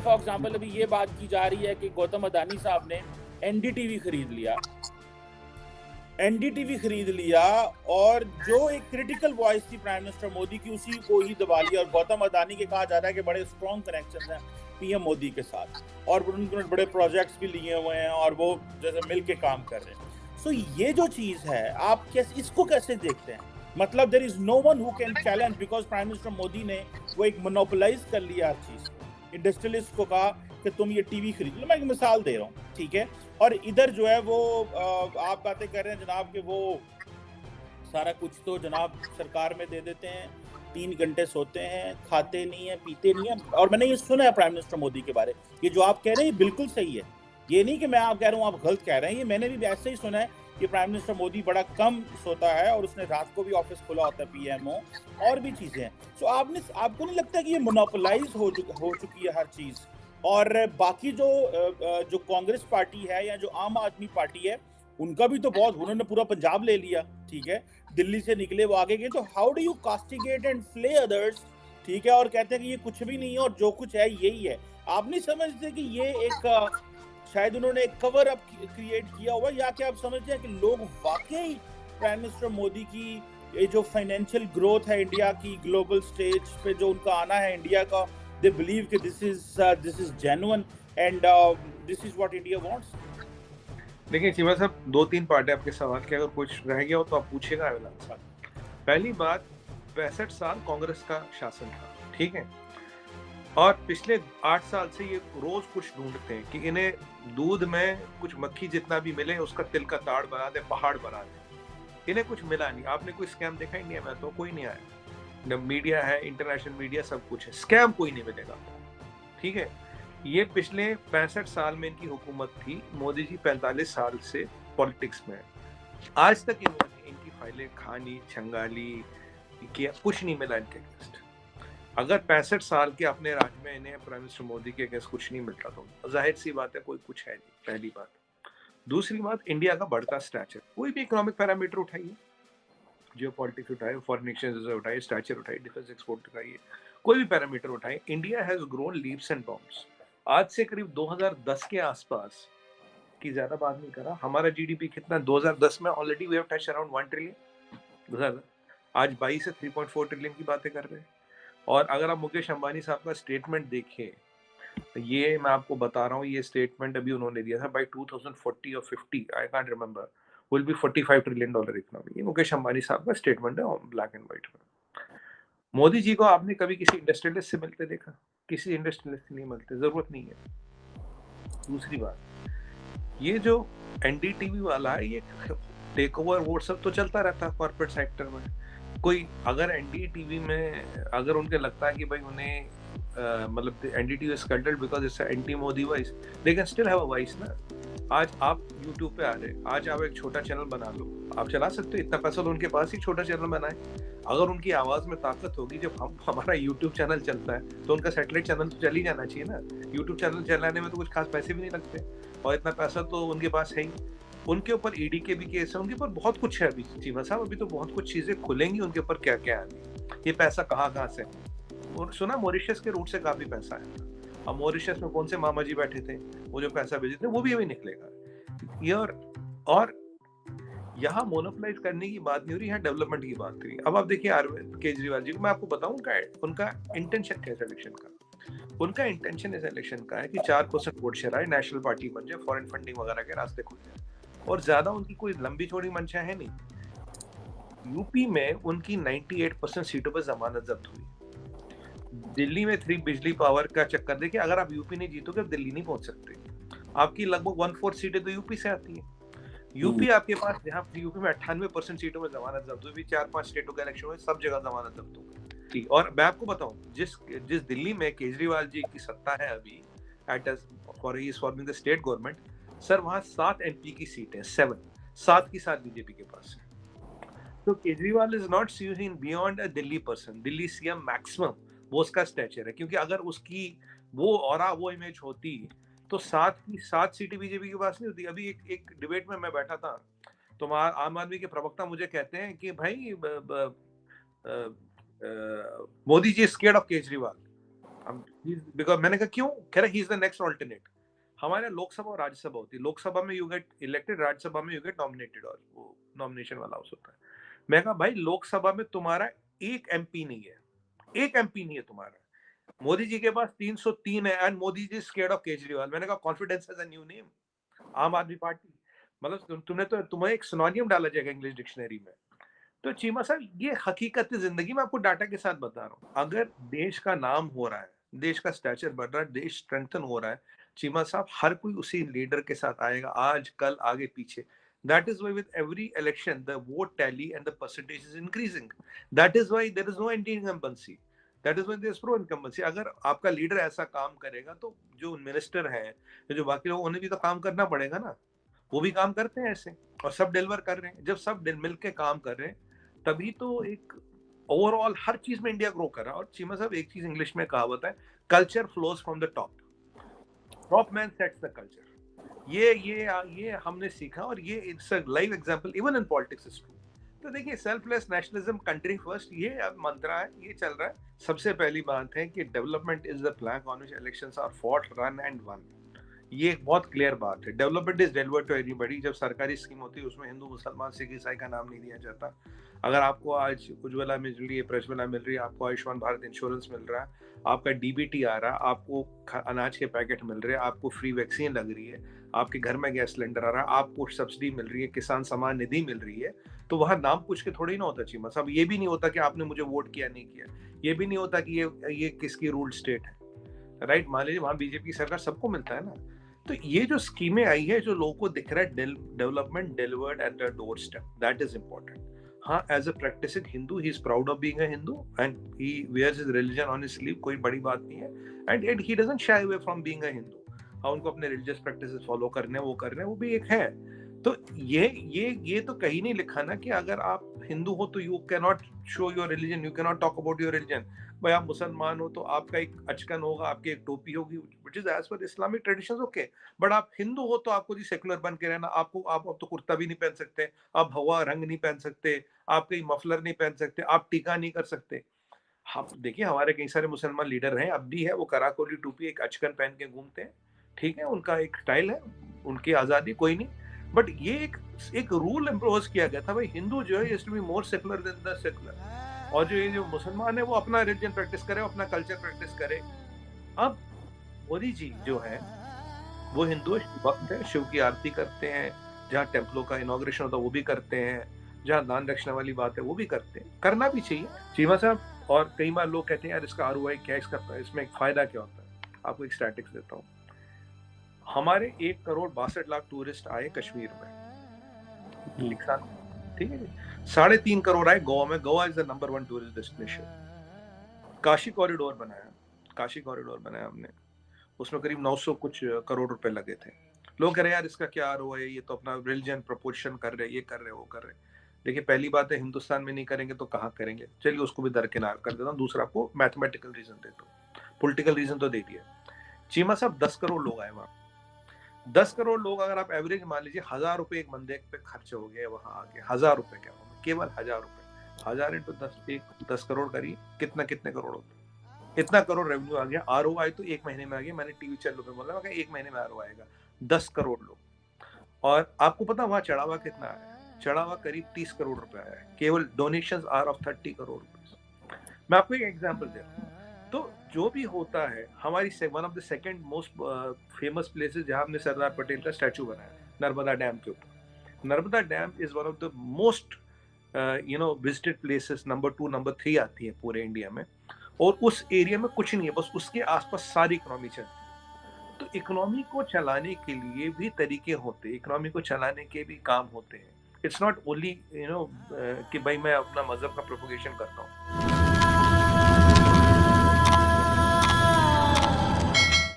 For example अभी ये बात की जा रही है कि गौतम अडानी साहब ने एनडीटीवी खरीद लिया और जो एक क्रिटिकल वॉइस थी प्राइम मिनिस्टर मोदी की, उसी को ही दबा लिया। और गौतम अडानी के कहा जा रहा है कि बड़े स्ट्रॉन्ग कनेक्शन हैं पीएम मोदी के साथ और उन्होंने बड़े प्रोजेक्ट्स भी लिए हुए हैं और वो जैसे मिल के काम कर रहे हैं। सो ये जो चीज है, आप कैसे इसको कैसे देखते हैं? मतलब there is no one who can challenge, because prime minister Modi ने वो एक मोनोपोलाइज कर लिया हर चीज को। इंडस्ट्रियलिस्ट को कहा कि तुम ये टीवी खरीद लो, मैं एक मिसाल दे रहा हूँ, ठीक है। और इधर जो है वो आप बातें कर रहे हैं जनाब कि वो सारा कुछ तो जनाब सरकार में दे देते हैं, 3 घंटे सोते हैं, खाते नहीं है, पीते नहीं है। और मैंने ये सुना है प्राइम मिनिस्टर मोदी के बारे, ये जो आप कह रहे हैं ये बिल्कुल सही है। ये नहीं कि मैं आप कह रहा हूँ आप गलत कह रहे हैं, ये मैंने भी ऐसे ही सुना है कि प्राइम मिनिस्टर मोदी बड़ा कम सोता है और उसने रात को भी ऑफिस खुला होता है, पीएमओ और भी चीजें हैं। तो आपको नहीं लगता कि ये मोनोपोलाइज हो चुकी है हर चीज? और बाकी जो कांग्रेस पार्टी है या जो आम आदमी पार्टी है, उनका भी तो बहुत, उन्होंने पूरा पंजाब ले लिया, ठीक है, दिल्ली से निकले वो आगे गए। तो how do you castigate and Phule others, ठीक है, और कहते हैं कि ये कुछ भी नहीं है और जो कुछ है यही है। आप नहीं समझते कि ये एक शायद उन्होंने एक कवर अप क्रिएट किया हुआ, या क्या आप समझते हैं कि लोग वाकई प्राइम मिनिस्टर मोदी की ये जो फाइनेंशियल ग्रोथ है इंडिया की, ग्लोबल स्टेज पे जो उनका आना है इंडिया का, दे बिलीव कि this is genuine and this is what India wants? देखिए चीमा साहब, 2-3 पार्ट है आपके सवाल के, अगर कुछ रह गया हो तो आप पूछेगा। पहली बात, 65 साल कांग्रेस का शासन था, ठीक है, और पिछले 8 साल से ये रोज कुछ ढूंढते हैं कि इन्हें दूध में कुछ मक्खी जितना भी मिले उसका तिल का ताड़ बना दे, पहाड़ बना दे। इन्हें कुछ मिला नहीं। आपने कोई स्कैम देखा इंडिया में? तो कोई नहीं आया। मीडिया है, इंटरनेशनल मीडिया, सब कुछ है, स्कैम कोई नहीं मिलेगा, ठीक है। ये पिछले 65 साल में इनकी हुकूमत थी। मोदी जी 45 साल से पॉलिटिक्स में है। आज तक इन्होंने इनकी फाइलें खानी, छंगाली किया, कुछ नहीं मिला इनके अगेंस्ट। अगर 65 साल के अपने राज में इन्हें प्राइम मिनिस्टर मोदी के अगेंस्ट कुछ नहीं मिलता तो जाहिर सी बात है कोई कुछ है नहीं, पहली बात। दूसरी बात, इंडिया का बढ़ता स्टैचर, कोई भी इकोनॉमिक पैरामीटर उठाइए, जियो पॉलिटिक्स उठाए, फॉरेन एक्सचेंज उठाइए, स्टैचर उठाइए, डिफेंस एक्सपोर्ट उठाइए, कोई भी पैरामीटर उठाए, India has grown leaps and bounds. आज से करीब 2010 के आसपास की, ज्यादा बात नहीं कर रहा, हमारा जीडीपी कितना 2010 में already we have touch around 1 trillion. आज 22 से 3.4 ट्रिलियन की बातें कर रहे हैं। और अगर आप मुकेश अंबानी साहब का स्टेटमेंट देखें, तो ये मैं आपको बता रहा हूँ, ये स्टेटमेंट अभी उन्होंने दिया था, बाय 2040 और 50 I can't remember will be $45 trillion economy. ये मुकेश अंबानी साहब का स्टेटमेंट है, ब्लैक एंड व्हाइट में। मोदी जी को आपने कभी किसी इंडस्ट्रियलिस्ट से मिलते देखा? किसी इंडस्ट्रियलिस्ट से नहीं मिलते, जरूरत नहीं है। दूसरी बात, ये जो एनडीटीवी वाला है, ये टेक ओवर वो सब तो चलता रहता है कॉर्पोरेट सेक्टर में। कोई अगर एनडीटीवी में अगर उनके लगता है कि भाई उन्हें मतलब NDTV is culted because it's anti Modi voice, they can still have a voice ना। आज आप YouTube पे आ रहे, आज आप एक छोटा चैनल बना लो, आप चला सकते हो। इतना पैसा तो उनके पास ही, छोटा चैनल बनाए। अगर उनकी आवाज में ताकत होगी, जब हमारा YouTube चैनल चलता है तो उनका सैटेलाइट चैनल तो चल ही जाना चाहिए ना। YouTube चैनल चलाने में तो कुछ खास पैसे भी नहीं लगते और इतना पैसा तो उनके पास है ही। उनके ऊपर ईडी के भी केस है, उनके ऊपर बहुत कुछ है अभी चीमा साहब, अभी तो बहुत कुछ चीजें खुलेंगी उनके ऊपर, क्या क्या है, ये पैसा कहाँ से। और सुना मॉरिशस के रूट से काफी पैसा है। अब मॉरिशस में कौन से मामा जी बैठे थे, वो जो पैसा भेजे थे वो भी अभी निकलेगा। ये और यहाँ मोनोपोलाइज करने की बात नहीं हो रही, यहाँ डेवलपमेंट की बात करी। अब आप देखिए अरविंद केजरीवाल जी को मैं आपको बताऊं उनका इंटेंशन क्या है इलेक्शन का। उनका इंटेंशन इस इलेक्शन का है कि 4% वोट शेयर आए, नेशनल पार्टी बन जाए, फॉरेन फंडिंग वगैरह के रास्ते खुल जाए, और ज्यादा उनकी कोई लंबी चौड़ी मंशा है नहीं। यूपी में उनकी 98% सीटों पर जमानत जब्त हुई। दिल्ली में 3 बिजली पावर का चक्कर देखिए, अगर आप यूपी नहीं जीतोगे आप दिल्ली नहीं पहुंच सकते। आपकी लगभग 1/4 सीटें तो यूपी से आती है। यूपी आपके पास, जहाँ यूपी में 98% सीटों में जमानत जब्त हुई, 4-5 स्टेटों के इलेक्शन में सब जगह जमानत जब्त हो गई। और मैं आपको बताऊं, जिस दिल्ली में केजरीवाल जी की सत्ता है अभी, he is forming the state government, sir वहां 7 एमपी की सीटें, 7 की 7 बीजेपी के पास है। तो Kejriwal is not seeing beyond a Delhi person, Delhi CM maximum, वो उसका स्टैचर है। क्योंकि अगर उसकी वो ऑरा, वो इमेज होती तो 7 की 7 सीटें बीजेपी के पास नहीं होती। अभी एक डिबेट में मैं बैठा था, तो आम आदमी के प्रवक्ता मुझे कहते हैं कि भाई Modi ji scared of Kejriwal. Because मैंने कहा क्यों, कह रहा he is the next alternate. हमारे लोकसभा और राज्यसभा होती है, लोकसभा में यू गेट इलेक्टेड, राज्यसभा में यू गेट नॉमिनेटेड, और वो नॉमिनेशन वाला हाउस होता है। मैं कहा भाई लोकसभा में तुम्हारा एक एमपी नहीं है, एक एमपी नहीं है तुम्हारा, मोदी जी के पास 303 है, and Modi ji scared of Kejriwal. मैंने कहा confidence has a new name, Aam Aadmi party. मतलब तुम्हें एक सिनोनियम डाला जाएगा इंग्लिश डिक्शनरी में। तो चीमा साहब ये हकीकत जिंदगी में आपको डाटा के साथ बता रहा हूँ। अगर देश का नाम हो रहा है, देश का स्टैचर बढ़ रहा है, देश स्ट्रेंथन हो रहा है, चीमा साहब हर कोई उसी लीडर के साथ आएगा, आज कल आगे पीछे। That is why with every election the vote tally and the percentage is increasing. That is why there is no anti-incumbency. That is why there is pro-incumbency. अगर आपका लीडर ऐसा काम करेगा तो जो मिनिस्टर है, जो बाकी लोग, उन्हें भी तो काम करना पड़ेगा ना। वो भी काम करते हैं ऐसे, और सब डिलीवर कर रहे हैं। जब सब मिलके काम कर रहे हैं तभी तो एक ओवरऑल हर चीज में इंडिया ग्रो कर रहा है। और चीमा साहब एक चीज इंग्लिश में कहावत है, culture flows from the top, top man sets the culture. ये हमने सीखा, और ये it's a live example even in politics is true. तो देखिए सेल्फलेस नेशनलिज्म, कंट्री फर्स्ट, ये अब मंत्रा है, ये चल रहा है। सबसे पहली बात है कि development is the flag on which elections are fought, run and won. ये एक बहुत क्लियर बात है। Development is delivered to everybody. जब सरकारी स्कीम होती है उसमें हिंदू मुसलमान सिख ईसाई का नाम नहीं दिया जाता। अगर आपको आज उज्ज्वला मिल रही है, प्रज्वला मिल रही है, आपको आयुष्मान भारत इंश्योरेंस मिल रहा है, आपका डीबीटी आ रहा है, आपको अनाज के पैकेट मिल रहे हैं, आपको फ्री वैक्सीन लग रही है, आपके घर में गैस सिलेंडर आ रहा है, आपको सब्सिडी मिल रही है, किसान सम्मान निधि मिल रही है, तो वहां नाम पूछ के थोड़ी ना होता चीमा साहब। ये भी नहीं होता कि आपने मुझे वोट किया नहीं किया, ये भी नहीं होता कि ये किसकी रूल स्टेट है, राइट। मान लीजिए वहां बीजेपी की सरकार, सबको मिलता है ना। तो ये जो स्कीमें आई है, जो लोगों को दिख रहा है, development delivered at the doorstep, that is important. हाँ, as a practicing Hindu he is proud of being a Hindu and he wears his religion on his sleeve, कोई बड़ी बात नहीं है। And he doesn't shy away from being a Hindu. हाँ, उनको अपने religious practices follow करने, वो करने, वो भी एक है। तो ये तो कहीं नहीं लिखा ना कि अगर आप हिंदू हो तो you can not show your religion, you can not talk about your religion. भाई आप मुसलमान हो तो आपका एक अचकन होगा, आपकी एक टोपी होगी, which is as per Islamic traditions, okay. But आप हिंदू हो तो आपको जी सेकुलर बन के रहना। आपको आप अब तो कुर्ता भी नहीं पहन सकते, आप भगवा रंग नहीं पहन सकते, आप कहीं मफलर नहीं पहन सकते, आप टीका नहीं कर सकते। हम देखिए हमारे कई सारे मुसलमान लीडर हैं, अब भी है, वो कराकोली टोपी एक अचकन पहन के घूमते हैं, ठीक है, उनका एक स्टाइल है, उनकी आजादी, कोई नहीं। बट ये एक रूल इम्पोज किया गया था, भाई हिंदू जो है is to be more secular than the secular, और जो ये जो मुसलमान है वो अपना रिलीजन प्रैक्टिस करे, अपना कल्चर प्रैक्टिस करे। अब मोदी जी जो है वो हिंदू भक्त है, शिव की आरती करते हैं, जहाँ टेम्पलों का इनॉग्रेशन होता है वो भी करते हैं, जहाँ दान दक्षिणा वाली बात है वो भी करते हैं, करना भी चाहिए चीमा साहब। और कई बार लोग कहते हैं यार इसका ROI क्या, इसका इसमें एक फायदा क्या होता है। आपको एक स्टैटिस्टिक्स देता हूँ। हमारे 1,62,00,000 टूरिस्ट आए कश्मीर में एक साल, ठीक है। 3.5 करोड़ आए गोवा में। Goa is the number 1 tourist destination. Kashi corridor बनाया हमने, उसमें करीब 900 कुछ करोड़ रुपए लगे थे। लोग कह रहे हैं यार इसका क्या ROI है, ये तो अपना रिलीजन प्रपोर्शन कर रहे, ये कर रहे, वो कर रहे। देखिए पहली बात है, हिंदुस्तान में नहीं करेंगे तो कहाँ करेंगे। चलिए उसको भी दरकिनार कर देता हूँ। दूसरा आपको मैथमेटिकल रीजन देता हूँ, पॉलिटिकल रीजन तो दे दिया। चीमा साहब 10 करोड़ लोग आए वहां। 10 करोड़ लोग, अगर आप एवरेज मान लीजिए 1,000 रुपए एक बंदे पे खर्च हो गए वहां आके, 1,000 रुपए क्या होगा, केवल 1,000 रुपए, 1,000 इंटू 10 करोड़ करिए, कितने करोड़ होते, इतना करोड़ रेवेन्यू आ गया। ROI तो एक महीने में आ गया। मैंने टीवी चैनल पे बोला एक महीने में ROI आएगा 10 करोड़ लोग। और आपको पता वहां चढ़ावा कितना आया? चढ़ावा करीब 30 करोड़ रुपए आया है। केवल डोनेशंस आर ऑफ 30 करोड़ रुपए। मैं आपको एक एग्जांपल दे रहा हूँ। तो जो भी होता है, हमारी one of the second most famous places जहां हमने सरदार पटेल का स्टैचू बनाया, नर्मदा डैम के ऊपर। Narmada dam is one of the most visited places, number 2 number 3 आती है पूरे इंडिया में। और उस एरिया में कुछ नहीं है, बस उसके आसपास सारी इकोनॉमी चलती है। तो इकोनॉमी को चलाने के लिए भी तरीके होते हैं, इकोनॉमी को चलाने के भी काम होते हैं। इट्स नॉट ओनली कि भाई मैं अपना मजहब का प्रोपोगेशन करता हूँ।